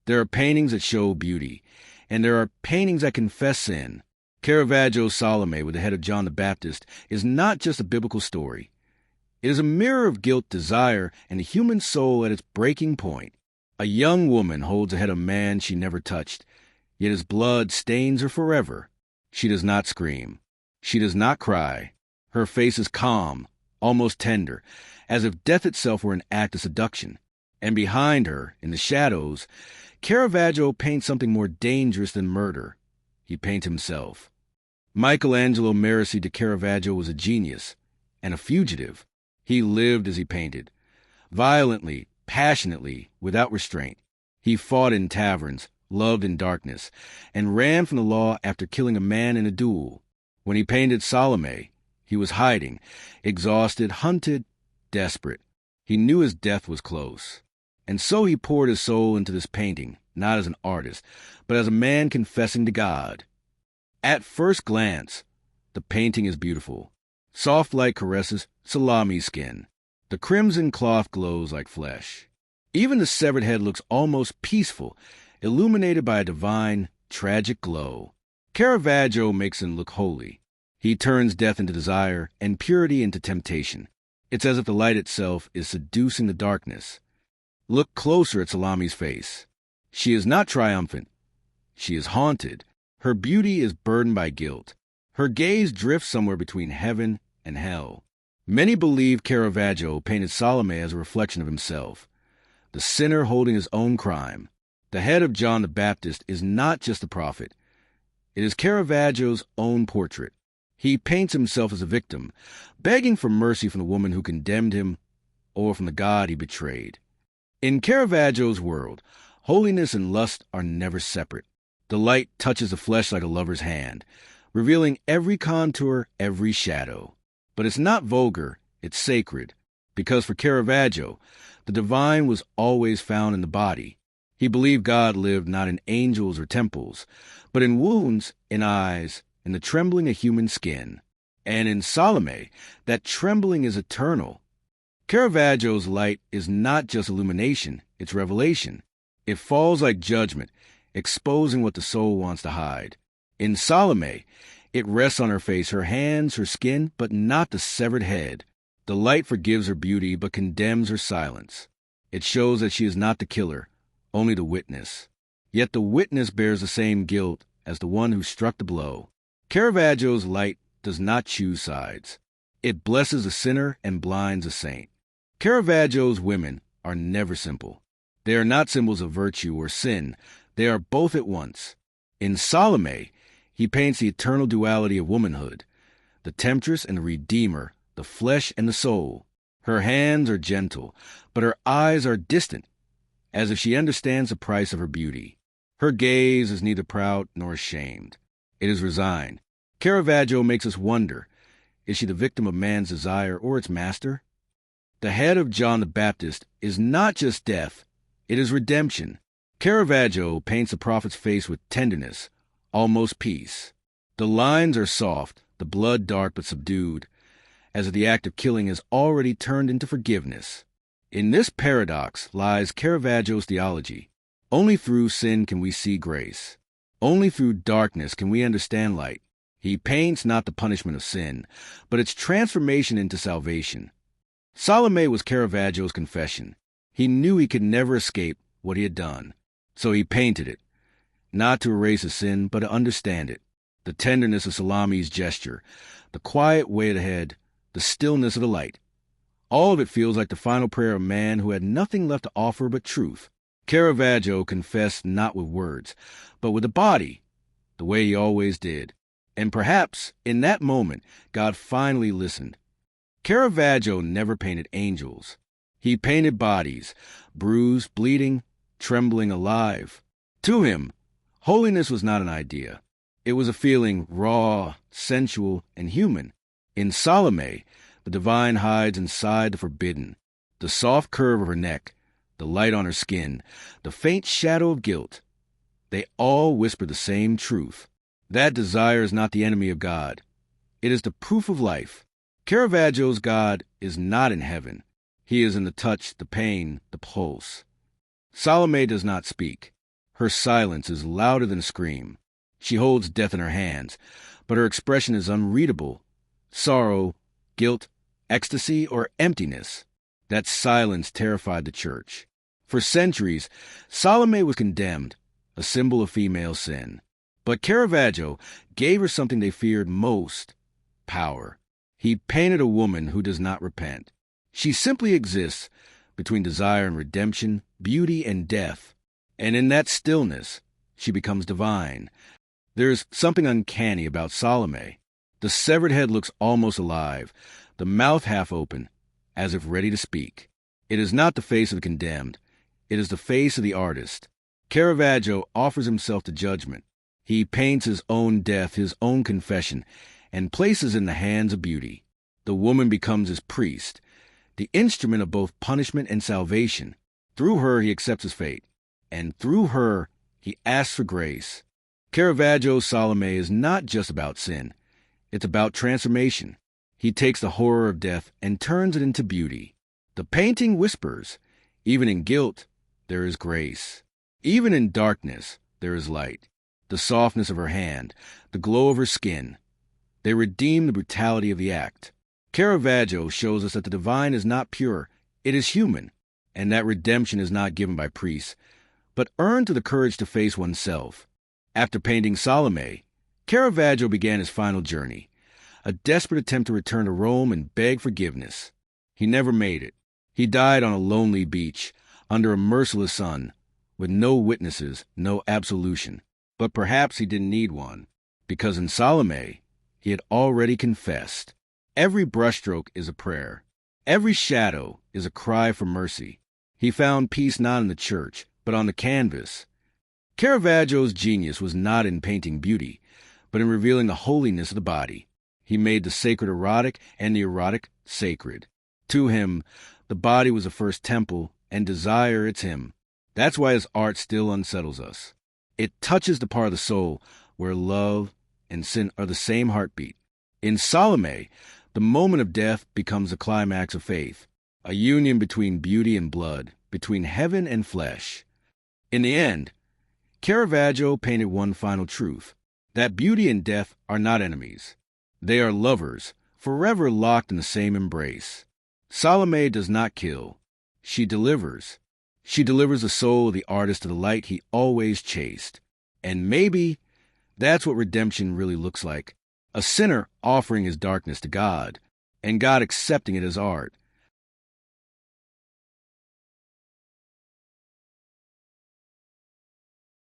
There are paintings that show beauty, and there are paintings that confess sin. Caravaggio's Salome with the head of John the Baptist is not just a biblical story. It is a mirror of guilt, desire, and the human soul at its breaking point. A young woman holds the head of a man she never touched, yet his blood stains her forever. She does not scream. She does not cry. Her face is calm, almost tender, as if death itself were an act of seduction. And behind her, in the shadows, Caravaggio paints something more dangerous than murder. He paints himself. Michelangelo Merisi de Caravaggio was a genius and a fugitive. He lived as he painted, violently, passionately, without restraint. He fought in taverns, loved in darkness, and ran from the law after killing a man in a duel. When he painted Salome, he was hiding, exhausted, hunted, desperate. He knew his death was close. And so he poured his soul into this painting, not as an artist, but as a man confessing to God. At first glance, the painting is beautiful. Soft light caresses Salome's skin. The crimson cloth glows like flesh. Even the severed head looks almost peaceful, illuminated by a divine, tragic glow. Caravaggio makes him look holy. He turns death into desire and purity into temptation. It's as if the light itself is seducing the darkness. Look closer at Salome's face. She is not triumphant. She is haunted. Her beauty is burdened by guilt. Her gaze drifts somewhere between heaven and hell. Many believe Caravaggio painted Salome as a reflection of himself, the sinner holding his own crime. The head of John the Baptist is not just a prophet. It is Caravaggio's own portrait. He paints himself as a victim, begging for mercy from the woman who condemned him or from the God he betrayed. In Caravaggio's world, holiness and lust are never separate. The light touches the flesh like a lover's hand, revealing every contour, every shadow. But it's not vulgar, it's sacred, because for Caravaggio, the divine was always found in the body. He believed God lived not in angels or temples, but in wounds, in eyes, in the trembling of human skin. And in Salome, that trembling is eternal. Caravaggio's light is not just illumination, it's revelation. It falls like judgment, exposing what the soul wants to hide. In Salome, it rests on her face, her hands, her skin, but not the severed head. The light forgives her beauty, but condemns her silence. It shows that she is not the killer, only the witness. Yet the witness bears the same guilt as the one who struck the blow. Caravaggio's light does not choose sides. It blesses a sinner and blinds a saint. Caravaggio's women are never simple. They are not symbols of virtue or sin. They are both at once. In Salome, he paints the eternal duality of womanhood, the temptress and the redeemer, the flesh and the soul. Her hands are gentle, but her eyes are distant, as if she understands the price of her beauty. Her gaze is neither proud nor ashamed. It is resigned. Caravaggio makes us wonder, is she the victim of man's desire or its master? The head of John the Baptist is not just death, it is redemption. Caravaggio paints the prophet's face with tenderness, almost peace. The lines are soft, the blood dark but subdued, as if the act of killing has already turned into forgiveness. In this paradox lies Caravaggio's theology. Only through sin can we see grace. Only through darkness can we understand light. He paints not the punishment of sin, but its transformation into salvation. Salome was Caravaggio's confession. He knew he could never escape what he had done, so he painted it, not to erase his sin, but to understand it. The tenderness of Salome's gesture, the quiet way of the head, the stillness of the light. All of it feels like the final prayer of a man who had nothing left to offer but truth. Caravaggio confessed not with words, but with the body, the way he always did. And perhaps, in that moment, God finally listened. Caravaggio never painted angels. He painted bodies, bruised, bleeding, trembling, alive. To him, holiness was not an idea. It was a feeling raw, sensual, and human. In Salome, the divine hides inside the forbidden. The soft curve of her neck, the light on her skin, the faint shadow of guilt. They all whisper the same truth. That desire is not the enemy of God. It is the proof of life. Caravaggio's God is not in heaven. He is in the touch, the pain, the pulse. Salome does not speak. Her silence is louder than a scream. She holds death in her hands, but her expression is unreadable. Sorrow, guilt, ecstasy, or emptiness. That silence terrified the church. For centuries, Salome was condemned, a symbol of female sin. But Caravaggio gave her something they feared most: power. He painted a woman who does not repent. She simply exists between desire and redemption, beauty and death. And in that stillness, she becomes divine. There is something uncanny about Salome. The severed head looks almost alive, the mouth half open, as if ready to speak. It is not the face of the condemned. It is the face of the artist. Caravaggio offers himself to judgment. He paints his own death, his own confession, and places in the hands of beauty. The woman becomes his priest, the instrument of both punishment and salvation. Through her he accepts his fate, and through her he asks for grace. Caravaggio's Salome is not just about sin. It's about transformation. He takes the horror of death and turns it into beauty. The painting whispers, even in guilt, there is grace. Even in darkness, there is light. The softness of her hand, the glow of her skin, they redeem the brutality of the act. Caravaggio shows us that the divine is not pure, it is human, and that redemption is not given by priests, but earned through the courage to face oneself. After painting Salome, Caravaggio began his final journey, a desperate attempt to return to Rome and beg forgiveness. He never made it. He died on a lonely beach, under a merciless sun, with no witnesses, no absolution. But perhaps he didn't need one, because in Salome, he had already confessed. Every brushstroke is a prayer. Every shadow is a cry for mercy. He found peace not in the church, but on the canvas. Caravaggio's genius was not in painting beauty, but in revealing the holiness of the body. He made the sacred erotic and the erotic sacred. To him, the body was the first temple, and desire its hymn. That's why his art still unsettles us. It touches the part of the soul where love and sin are the same heartbeat. In Salome, the moment of death becomes the climax of faith, a union between beauty and blood, between heaven and flesh. In the end, Caravaggio painted one final truth, that beauty and death are not enemies. They are lovers, forever locked in the same embrace. Salome does not kill. She delivers. She delivers the soul of the artist to the light he always chased. And maybe that's what redemption really looks like. A sinner offering his darkness to God, and God accepting it as art.